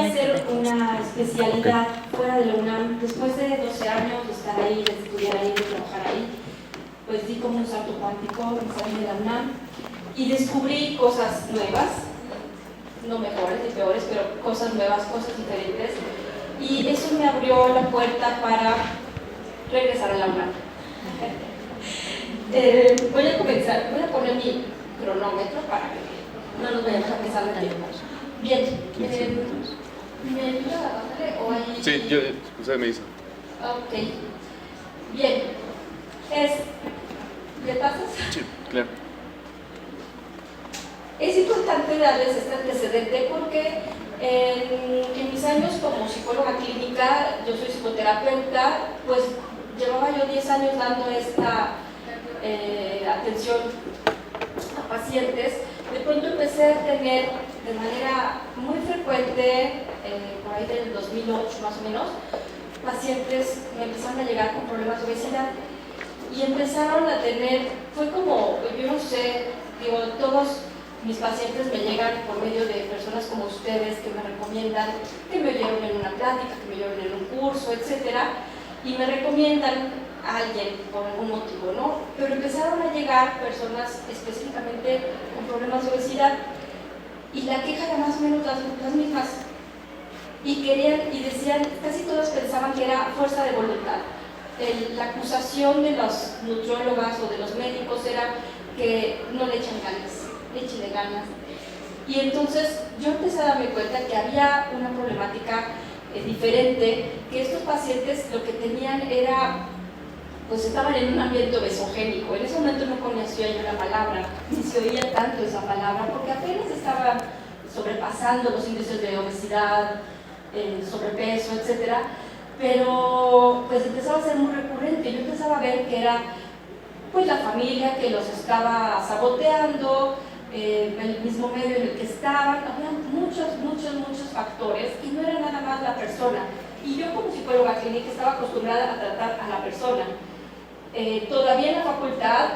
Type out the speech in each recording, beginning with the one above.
hacer una especialidad fuera de la UNAM. Después de 12 años de estar ahí, de estudiar ahí, de trabajar ahí, pues di como un salto cuántico, me salí de la UNAM y descubrí cosas nuevas, no mejores ni peores, pero cosas nuevas, cosas diferentes, y eso me abrió la puerta para regresar a la UNAM. Voy a comenzar, voy a poner mi cronómetro para que no nos vayamos a pesar de tiempo. Bien, ¿me ayuda a bajarle o ahí? Sí, usted me dice. Ok, bien, ¿le pasas? Sí, claro. Es importante darles este antecedente porque en mis años como psicóloga clínica, yo soy psicoterapeuta, pues llevaba yo 10 años dando esta atención a pacientes. De pronto empecé a tener de manera muy frecuente, por ahí del 2008 más o menos, pacientes me empezaron a llegar con problemas de obesidad y empezaron a tener, fue como, yo no sé, digo, todos mis pacientes me llegan por medio de personas como ustedes que me recomiendan, que me oyeron en una plática, que me oyeron en un curso, etcétera, y me recomiendan a alguien por algún motivo, ¿no? Pero empezaron a llegar personas específicamente con problemas de obesidad y la queja era más o menos las mismas y querían y decían, casi todos pensaban que era fuerza de voluntad. La acusación de los nutriólogas o de los médicos era que no le echan ganas, échenle ganas. Y entonces yo empecé a darme cuenta que había una problemática diferente, que estos pacientes lo que tenían era, pues estaban en un ambiente obesogénico. En ese momento no conocía yo la palabra, ni se oía tanto esa palabra, porque apenas estaban sobrepasando los índices de obesidad, sobrepeso, etcétera. Pero pues empezaba a ser muy recurrente. Yo empezaba a ver que era pues la familia que los estaba saboteando, el mismo medio en el que estaban. Había muchos factores y no era nada más la persona. Y yo como psicóloga clínica estaba acostumbrada a tratar a la persona. Todavía en la facultad,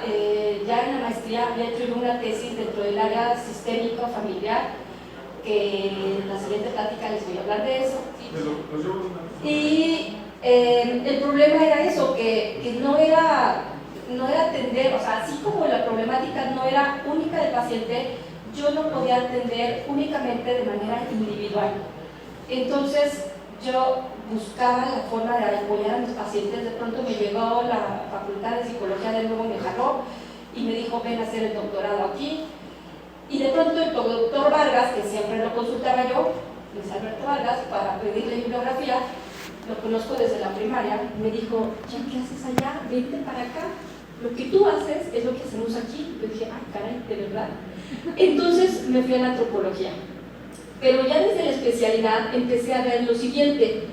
ya en la maestría, había hecho una tesis dentro del área sistémico familiar, que en la siguiente plática les voy a hablar de eso. Y el problema era eso, que no era atender, o sea, así como la problemática no era única del paciente, yo no podía atender únicamente de manera individual. Entonces yo buscaba la forma de apoyar a mis pacientes. De pronto me llegó la facultad de psicología, de nuevo me jaló y me dijo, ven a hacer el doctorado aquí. Y de pronto el doctor Vargas, que siempre lo consultaba yo, Luis Alberto Vargas, para pedirle bibliografía, lo conozco desde la primaria, me dijo, ¿ya qué haces allá? Vente para acá. Lo que tú haces es lo que hacemos aquí. Yo dije, ay, caray, de verdad. Entonces me fui a la antropología. Pero ya desde la especialidad empecé a ver lo siguiente.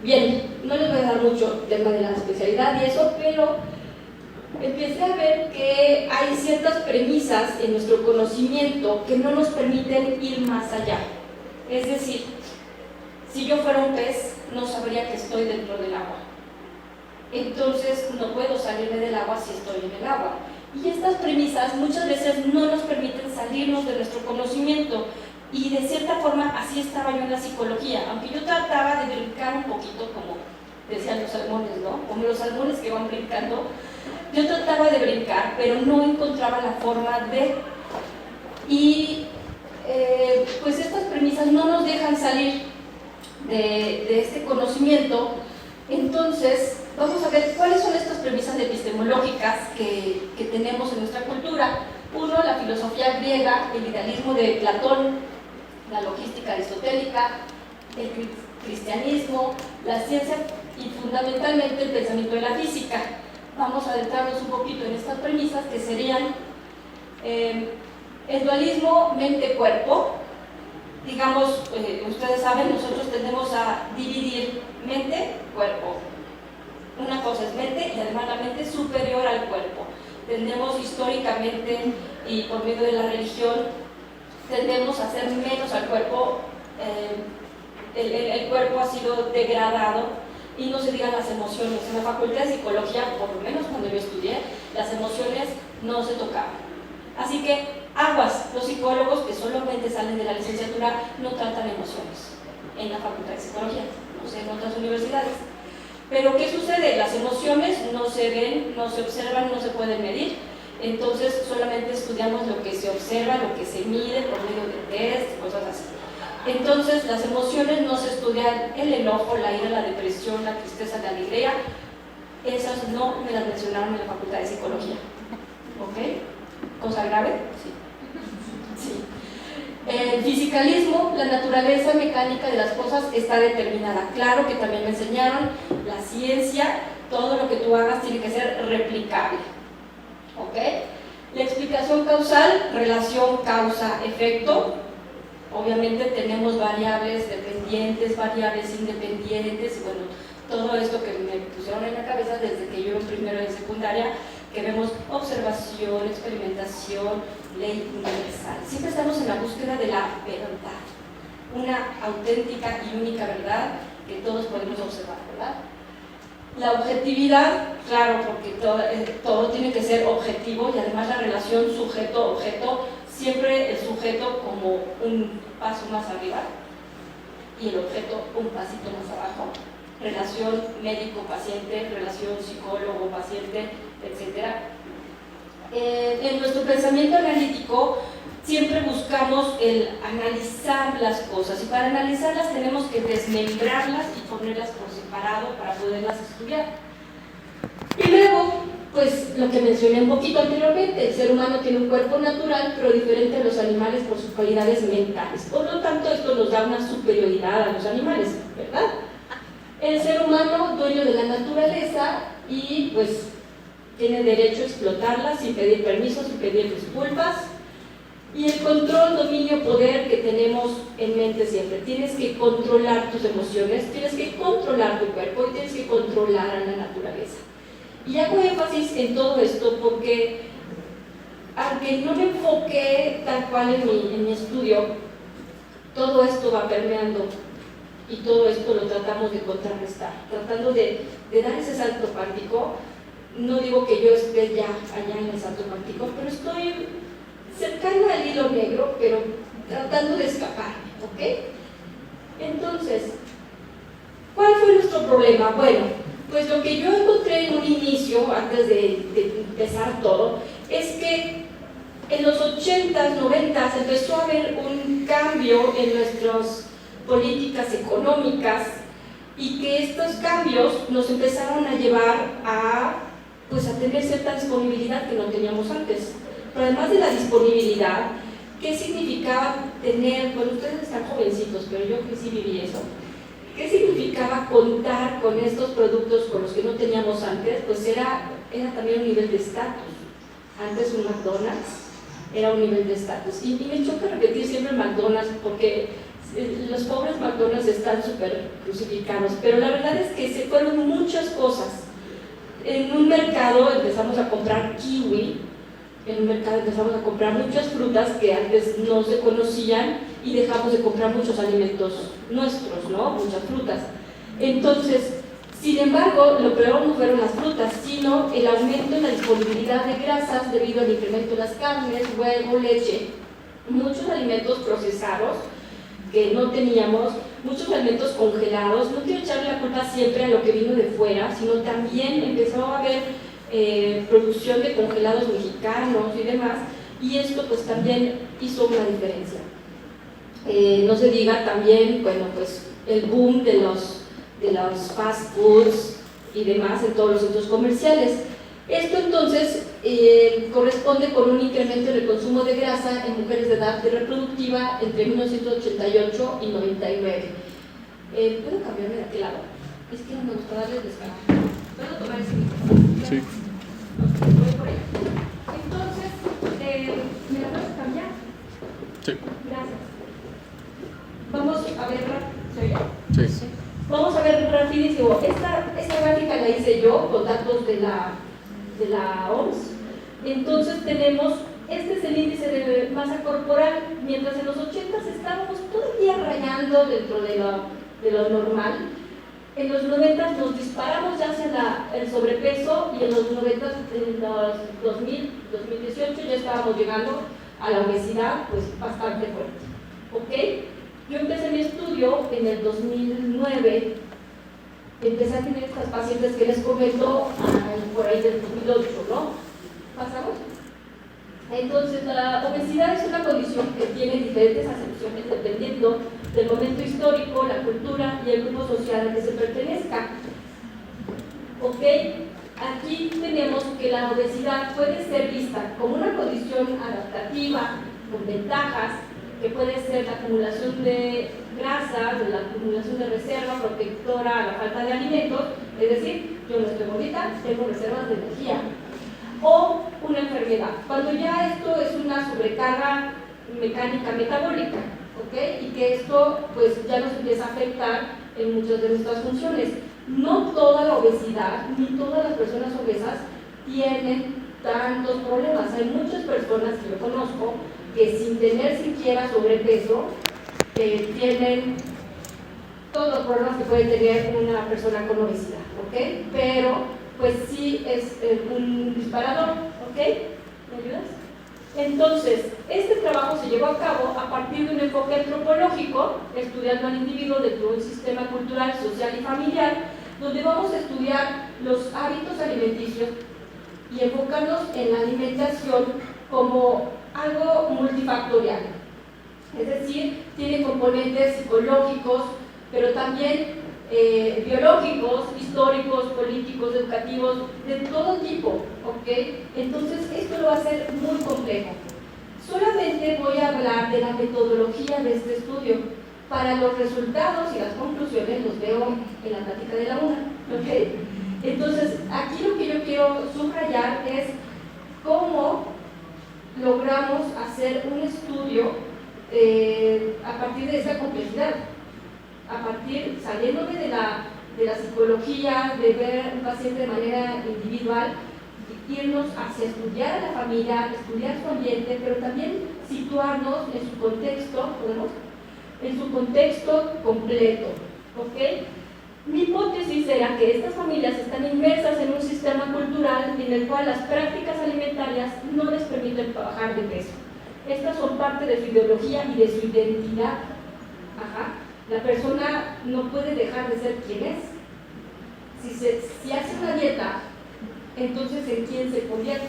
Bien, no les voy a dar mucho tema de la especialidad y eso, pero empecé a ver que hay ciertas premisas en nuestro conocimiento que no nos permiten ir más allá. Es decir, si yo fuera un pez, no sabría que estoy dentro del agua. Entonces no puedo salirme del agua si estoy en el agua. Y estas premisas muchas veces no nos permiten salirnos de nuestro conocimiento. Y de cierta forma así estaba yo en la psicología, aunque yo trataba de brincar un poquito, como decían los salmones, ¿no? Como los salmones que van brincando. Yo trataba de brincar, pero no encontraba la forma de... Y pues estas premisas no nos dejan salir de este conocimiento. Entonces, vamos a ver cuáles son estas premisas epistemológicas que tenemos en nuestra cultura. Uno, la filosofía griega, el idealismo de Platón, la logística aristotélica, el cristianismo, la ciencia y fundamentalmente el pensamiento de la física. Vamos a adentrarnos un poquito en estas premisas que serían el dualismo mente-cuerpo. Digamos, ustedes saben, nosotros tendemos a dividir mente-cuerpo. Una cosa es mente y además la mente es superior al cuerpo. Tendemos históricamente y por medio de la religión tendemos a hacer menos al cuerpo. El cuerpo ha sido degradado y no se digan las emociones. En la facultad de psicología, por lo menos cuando yo estudié, las emociones no se tocaban. Así que aguas, los psicólogos que solamente salen de la licenciatura no tratan emociones. en la Facultad de Psicología, no sé, en otras universidades. Pero ¿qué sucede? Las emociones no se ven, no se observan, no se pueden medir. Entonces solamente estudiamos lo que se observa, lo que se mide por medio de test, cosas así. Entonces las emociones no se estudian, el enojo, la ira, la depresión, la tristeza, la alegría. Esas no me las mencionaron en la Facultad de Psicología. ¿Ok? ¿Cosa grave? Sí. Sí. El fisicalismo, la naturaleza mecánica de las cosas está determinada. Claro que también me enseñaron la ciencia, todo lo que tú hagas tiene que ser replicable. ¿Ok? La explicación causal, relación causa-efecto. Obviamente tenemos variables dependientes, variables independientes, y bueno, todo esto que me pusieron en la cabeza desde que yo en primero de secundaria, que vemos observación, experimentación, ley universal. Siempre estamos en la búsqueda de la verdad, una auténtica y única verdad que todos podemos observar, ¿verdad? La objetividad, claro, porque todo tiene que ser objetivo, y además la relación sujeto-objeto, siempre el sujeto como un paso más arriba y el objeto un pasito más abajo. Relación médico-paciente, relación psicólogo-paciente, etc. En nuestro pensamiento analítico siempre buscamos el analizar las cosas, y para analizarlas tenemos que desmembrarlas y ponerlas por separado para poderlas estudiar. Y luego, pues lo que mencioné un poquito anteriormente, el ser humano tiene un cuerpo natural pero diferente a los animales por sus cualidades mentales. Por lo tanto, esto nos da una superioridad a los animales, ¿verdad? El ser humano, dueño de la naturaleza, y pues tiene derecho a explotarla sin pedir permiso, sin pedir disculpas. Y el control, dominio, poder que tenemos en mente siempre. Tienes que controlar tus emociones, tienes que controlar tu cuerpo y tienes que controlar a la naturaleza. Y hago énfasis en todo esto porque, aunque no me enfoqué tal cual en mi estudio, todo esto va permeando. Y todo esto lo tratamos de contrarrestar, tratando de dar ese salto cuántico. No digo que yo esté ya allá en el salto cuántico, pero estoy cercana al hilo negro, pero tratando de escaparme, ¿ok? Entonces, ¿cuál fue nuestro problema? Bueno, pues lo que yo encontré en un inicio, antes de empezar todo, es que en los 80s, 90s empezó a haber un cambio en nuestras políticas económicas, y que estos cambios nos empezaron a llevar a tener cierta disponibilidad que no teníamos antes. Pero además de la disponibilidad, ¿qué significaba tener? Bueno, ustedes están jovencitos, pero yo que sí viví eso. ¿Qué significaba contar con estos productos con los que no teníamos antes? Pues era también un nivel de estatus. Antes un McDonald's era un nivel de estatus. Y me choca repetir siempre McDonald's, porque los pobres McDonald's están súper crucificados, pero la verdad es que se fueron muchas cosas. En un mercado empezamos a comprar kiwi, en un mercado empezamos a comprar muchas frutas que antes no se conocían, y dejamos de comprar muchos alimentos nuestros, ¿no? Muchas frutas. Entonces, sin embargo, lo peor no fueron las frutas, sino el aumento en la disponibilidad de grasas debido al incremento de las carnes, huevo, leche, muchos alimentos procesados que no teníamos, muchos alimentos congelados. No quiero echarle la culpa siempre a lo que vino de fuera, sino también empezó a haber producción de congelados mexicanos y demás, y esto pues también hizo una diferencia. No se diga también, bueno, pues el boom de los fast foods y demás en todos los centros comerciales. Esto entonces corresponde con un incremento en el consumo de grasa en mujeres de edad reproductiva entre 1988 y 99. ¿Puedo cambiarme de aquel lado? Es que no me gusta darles descanso. ¿Puedo tomar ese micrófono? Sí. Voy por ahí. Entonces, ¿me la vas a cambiar? Sí. Gracias. Vamos a ver, ¿se oye? Sí. Vamos a ver rapidísimo. Esta gráfica la hice yo con datos de la OMS. Entonces tenemos, este es el índice de masa corporal. Mientras en los 80s estábamos todavía rayando dentro de lo normal, en los 90s nos disparamos ya hacia el sobrepeso, y en los 90s, en los 2018 ya estábamos llegando a la obesidad pues bastante fuerte. ¿Ok? Yo empecé mi estudio estudio en el 2009, empecé a tener estas pacientes que les comento por ahí del 2008, ¿no? ¿Pasamos? Entonces, la obesidad es una condición que tiene diferentes acepciones dependiendo del momento histórico, la cultura y el grupo social al que se pertenezca. ¿Ok? Aquí tenemos que la obesidad puede ser vista como una condición adaptativa, con ventajas, que puede ser la acumulación de grasa, de la acumulación de reserva protectora a la falta de alimentos, es decir, yo no estoy gordita, tengo reservas de energía, o una enfermedad, cuando ya esto es una sobrecarga mecánica metabólica, ¿ok? Y que esto pues ya nos empieza a afectar en muchas de nuestras funciones. No toda la obesidad, ni todas las personas obesas tienen tantos problemas. Hay muchas personas que yo conozco que sin tener siquiera sobrepeso tienen todos los problemas que puede tener una persona con obesidad, ¿ok? Pero pues sí es un disparador, ¿ok? ¿Me ayudas? Entonces, este trabajo se llevó a cabo a partir de un enfoque antropológico, estudiando al individuo dentro de un sistema cultural, social y familiar, donde vamos a estudiar los hábitos alimenticios y enfocarnos en la alimentación como algo multifactorial. Es decir, tiene componentes psicológicos, pero también biológicos, históricos, políticos, educativos, de todo tipo, ¿ok? Entonces, esto lo va a hacer muy complejo. Solamente voy a hablar de la metodología de este estudio. Para los resultados y las conclusiones los veo en la plática de la una, ¿ok? Entonces, aquí lo que yo quiero subrayar es cómo logramos hacer un estudio a partir de esa complejidad. A partir, saliéndome de la psicología, de ver un paciente de manera individual, irnos hacia estudiar a la familia, estudiar su ambiente, pero también situarnos en su contexto, ¿podemos? En su contexto completo, ¿ok? Mi hipótesis era que estas familias están inmersas en un sistema cultural en el cual las prácticas alimentarias no les permiten bajar de peso. Estas son parte de su ideología y de su identidad. Ajá. La persona no puede dejar de ser quien es. Si hace una dieta, entonces ¿en quién se convierte?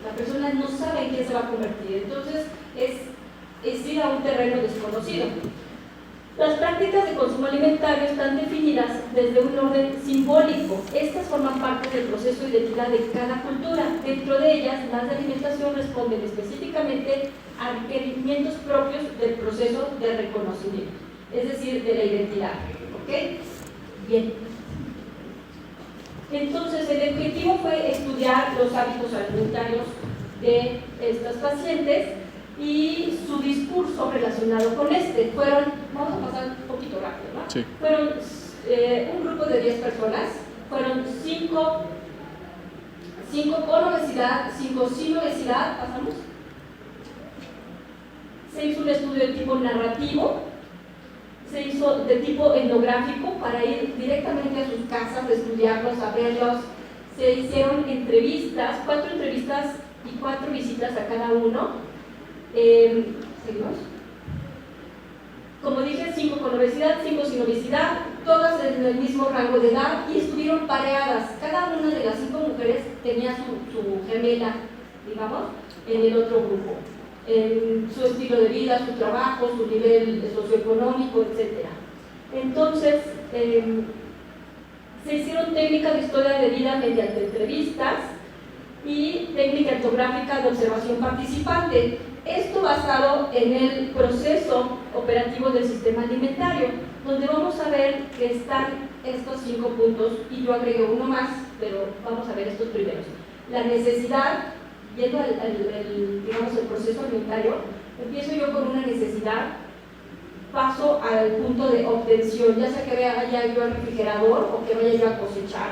La persona no sabe en quién se va a convertir. Entonces es ir a un terreno desconocido. Las prácticas de consumo alimentario están definidas desde un orden simbólico. Estas forman parte del proceso de identidad de cada cultura. Dentro de ellas, las de alimentación responden específicamente a requerimientos propios del proceso de reconocimiento, es decir, de la identidad. ¿Ok? Bien. Entonces, el objetivo fue estudiar los hábitos alimentarios de estas pacientes y su discurso relacionado con este. Vamos a pasar un poquito rápido, ¿no? Sí. Fueron un grupo de 10 personas, fueron 5 con obesidad, 5 sin obesidad, pasamos. Se hizo un estudio de tipo narrativo, se hizo de tipo etnográfico para ir directamente a sus casas, estudiarlos, a verlos. Se hicieron entrevistas, 4 entrevistas y 4 visitas a cada uno. ¿Seguimos? Como dije, 5 con obesidad, 5 sin obesidad, todas en el mismo rango de edad y estuvieron pareadas. Cada una de las 5 mujeres tenía su gemela, digamos, en el otro grupo. En su estilo de vida, su trabajo, su nivel socioeconómico, etc. Entonces, se hicieron técnicas de historia de vida mediante entrevistas y técnica etnográfica de observación participante. Esto basado en el proceso operativo del sistema alimentario, donde vamos a ver que están estos 5 puntos, y yo agregué uno más, pero vamos a ver estos primeros. La necesidad, viendo digamos, el proceso alimentario, empiezo yo con una necesidad, paso al punto de obtención, ya sea que vaya yo al refrigerador o que vaya yo a cosechar.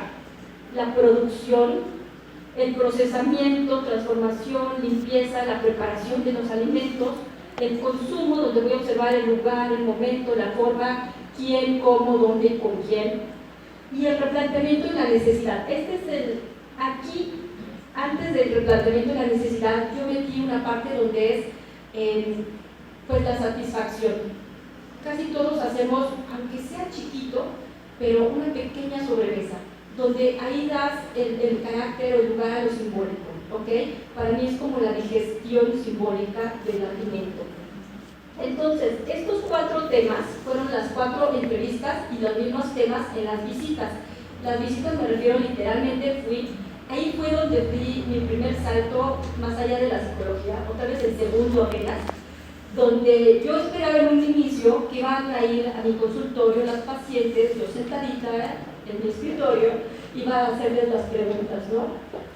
La producción, el procesamiento, transformación, limpieza, la preparación de los alimentos, el consumo, donde voy a observar el lugar, el momento, la forma, quién, cómo, dónde y con quién, y el replanteamiento y la necesidad. Aquí, antes del replanteamiento y la necesidad, yo metí una parte donde es pues la satisfacción. casi todos hacemos, aunque sea chiquito, pero una pequeña sobremesa, donde ahí das el carácter o el lugar a lo simbólico, ¿ok? Para mí es como la digestión simbólica del alimento. Entonces, estos 4 temas fueron las 4 entrevistas y los mismos temas en las visitas. Las visitas me refiero literalmente, ahí fue donde di mi primer salto más allá de la psicología, otra vez el segundo apenas, donde yo esperaba en un inicio que iban a ir a mi consultorio las pacientes, yo sentadita en mi escritorio, iba a hacerles las preguntas, ¿no?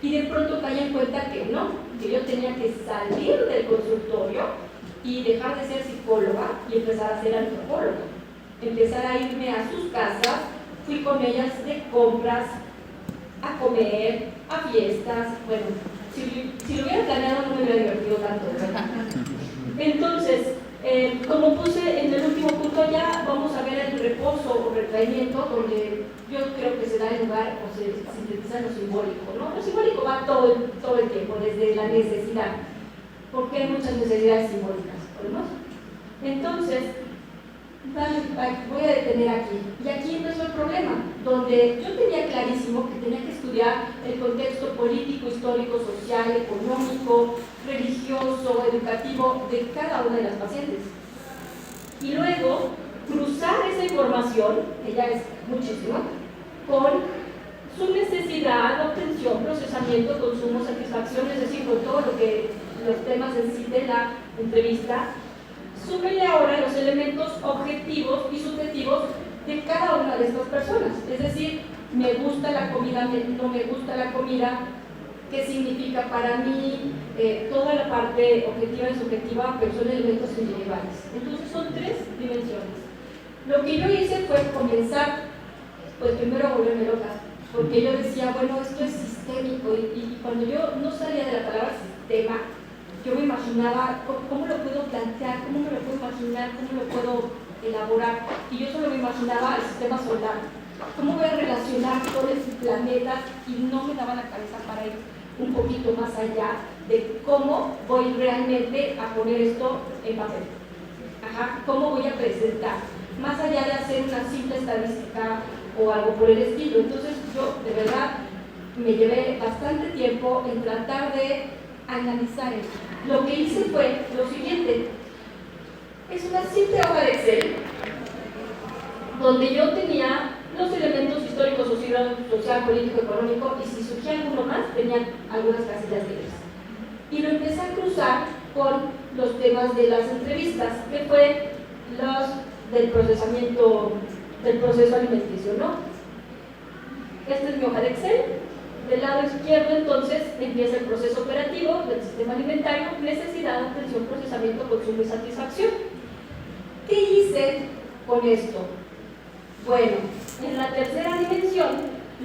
Y de pronto caí en cuenta que no, que yo tenía que salir del consultorio y dejar de ser psicóloga y empezar a ser antropóloga. Empezar a irme a sus casas, fui con ellas de compras, a comer, a fiestas, bueno, si lo hubiera planeado no me hubiera divertido tanto, ¿verdad? Entonces, como puse en el último punto, ya vamos a ver el reposo o retraimiento, donde yo creo que se da el lugar o se sintetiza lo simbólico, ¿no? Lo simbólico va todo el tiempo, desde la necesidad, porque hay muchas necesidades simbólicas, ¿podemos? Entonces, voy a detener aquí. Y aquí empezó el problema, donde yo tenía clarísimo que tenía que estudiar el contexto político, histórico, social, económico, religioso, educativo de cada una de las pacientes. Y luego, cruzar esa información, que ya es muchísima, con su necesidad, obtención, procesamiento, consumo, satisfacción, es decir, con todo lo que los temas en sí de la entrevista. Súmele ahora los elementos objetivos y subjetivos de cada una de estas personas. Es decir, me gusta la comida, no me gusta la comida, qué significa para mí, toda la parte objetiva y subjetiva, pero son elementos individuales. Entonces son 3 dimensiones. Lo que yo hice fue comenzar, pues primero a volverme loca, porque yo decía, bueno, esto es sistémico, y cuando yo no salía de la palabra sistema, yo me imaginaba cómo lo puedo plantear, cómo me lo puedo imaginar, cómo lo puedo elaborar, y yo solo me imaginaba el sistema solar, cómo voy a relacionar todos los planetas, y no me daba la cabeza para ir un poquito más allá de cómo voy realmente a poner esto en papel. Cómo voy a presentar, más allá de hacer una simple estadística o algo por el estilo. Entonces yo de verdad me llevé bastante tiempo en tratar de analizar esto. Lo que hice fue lo siguiente: es una simple hoja de Excel donde yo tenía los elementos históricos, social, político, económico, y si surgía alguno más, tenía algunas casillas libres. Y lo empecé a cruzar con los temas de las entrevistas, que fue los del procesamiento, del proceso alimenticio, ¿no? Esta es mi hoja de Excel. Del lado izquierdo, entonces, empieza el proceso operativo del sistema alimentario: necesidad, obtención, procesamiento, consumo y satisfacción. ¿Qué hice con esto? Bueno, en la tercera dimensión,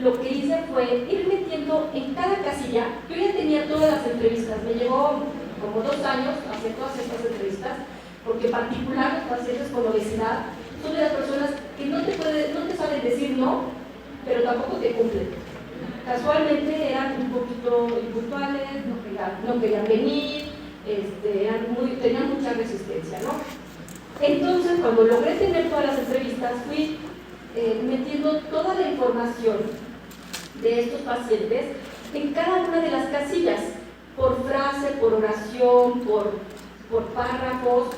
lo que hice fue ir metiendo en cada casilla. Yo ya tenía todas las entrevistas, me llevó como 2 años hacer todas estas entrevistas, porque en particular los pacientes con obesidad son de las personas que no te saben decir no, pero tampoco te cumplen. Casualmente eran un poquito impuntuales, no querían venir, tenían mucha resistencia, ¿no? Entonces, cuando logré tener todas las entrevistas, fui metiendo toda la información de estos pacientes en cada una de las casillas, por frase, por oración, por párrafos.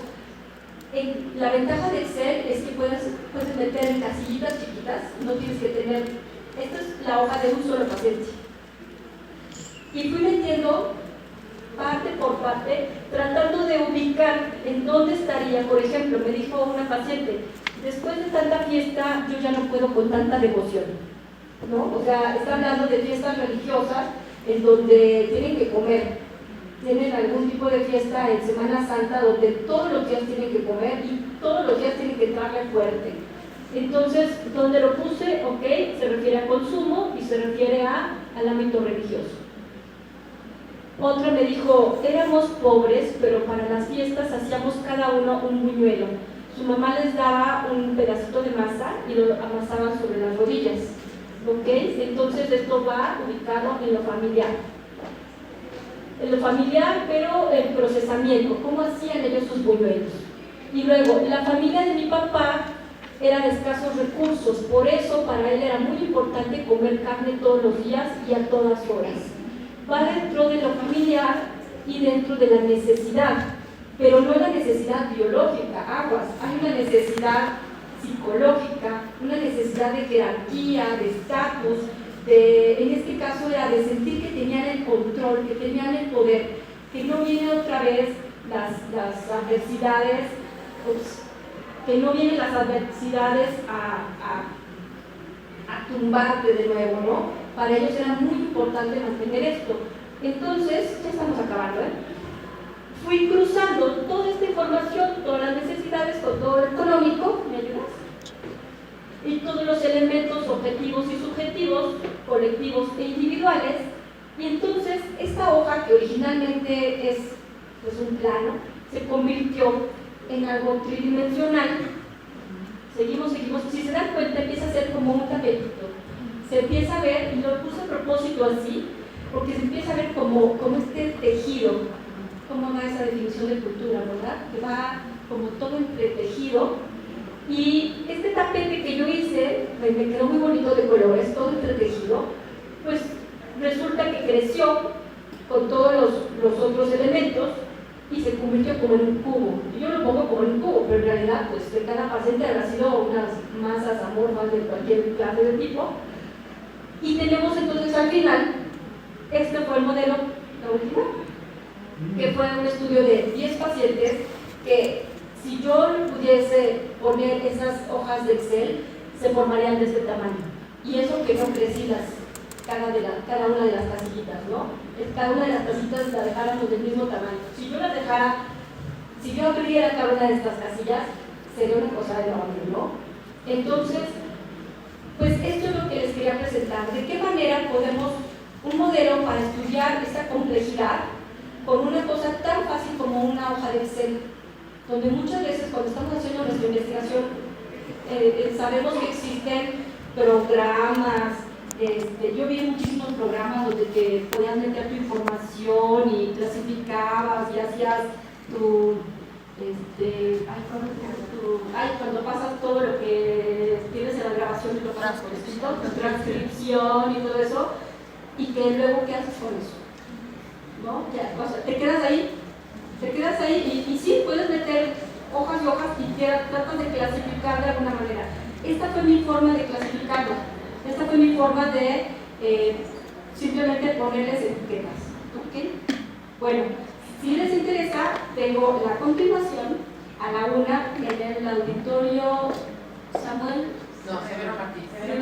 La ventaja de Excel es que puedes meter en casillitas chiquitas, no tienes que tener. Esta es la hoja de un solo paciente. Y fui metiendo parte por parte, tratando de ubicar en dónde estaría. Por ejemplo, me dijo una paciente: después de tanta fiesta, yo ya no puedo con tanta devoción, ¿no? O sea, está hablando de fiestas religiosas en donde tienen que comer. Tienen algún tipo de fiesta en Semana Santa donde todos los días tienen que comer y todos los días tienen que entrarle fuerte. Entonces, donde lo puse, ok, se refiere a consumo y se refiere al ámbito religioso. Otra me dijo: éramos pobres, pero para las fiestas hacíamos cada uno un buñuelo. Su mamá les daba un pedacito de masa y lo amasaban sobre las rodillas. ¿Ok? Entonces esto va ubicado en lo familiar. En lo familiar, pero el procesamiento, ¿cómo hacían ellos sus buñuelos? Y luego, la familia de mi papá era de escasos recursos, por eso para él era muy importante comer carne todos los días y a todas horas. Va dentro de lo familiar y dentro de la necesidad, pero no la necesidad biológica, aguas, hay una necesidad psicológica, una necesidad de jerarquía, de estatus, en este caso era de sentir que tenían el control, que tenían el poder, que no vienen otra vez las adversidades, que no vienen las adversidades a tumbarte de nuevo, ¿no? Para ellos era muy importante mantener esto. Entonces, ya estamos acabando, ¿eh? Fui cruzando toda esta información, todas las necesidades con todo lo económico, ¿me ayudas? Y todos los elementos objetivos y subjetivos, colectivos e individuales, y entonces esta hoja, que originalmente es pues, un plano, se convirtió en algo tridimensional. Seguimos, si se dan cuenta empieza a ser como un tapetito, se empieza a ver, y lo puse a propósito así, porque se empieza a ver como este tejido, como va esa definición de cultura, ¿verdad? Que va como todo entretejido. Y este tapete que yo hice, me quedó muy bonito de colores, todo entretejido, pues resulta que creció con todos los otros elementos y se convirtió como en un cubo. Y yo lo pongo como en un cubo, pero en realidad, pues de cada paciente habrá sido unas masas amorfas de cualquier clase de tipo. Y tenemos entonces al final, este fue el modelo, la última, que fue un estudio de 10 pacientes que, si yo pudiese poner esas hojas de Excel, se formarían de este tamaño. Y eso que no crecí cada una de las casillitas, ¿no? Cada una de las casitas la dejáramos del mismo tamaño. Si yo abriera cada una de estas casillas, sería una cosa enorme, ¿no? Entonces, pues esto es lo que les quería presentar. ¿De qué manera podemos un modelo para estudiar esta complejidad con una cosa tan fácil como una hoja de Excel? Donde muchas veces cuando estamos haciendo nuestra investigación sabemos que existen programas, yo vi muchísimos programas donde te podías meter tu información y clasificabas y hacías cuando pasas todo lo que tienes en la grabación y lo pasas por escrito, tu transcripción y todo eso, y que luego ¿qué haces con eso? ¿No? Ya, o sea, te quedas ahí y sí, puedes meter hojas y hojas y tratas de clasificar de alguna manera. Esta fue mi forma de clasificarla, esta fue mi forma de simplemente ponerles etiquetas. ¿Ok? Bueno, si les interesa, tengo la continuación a la 1 en el auditorio Samuel. No, Severo Martínez. Severo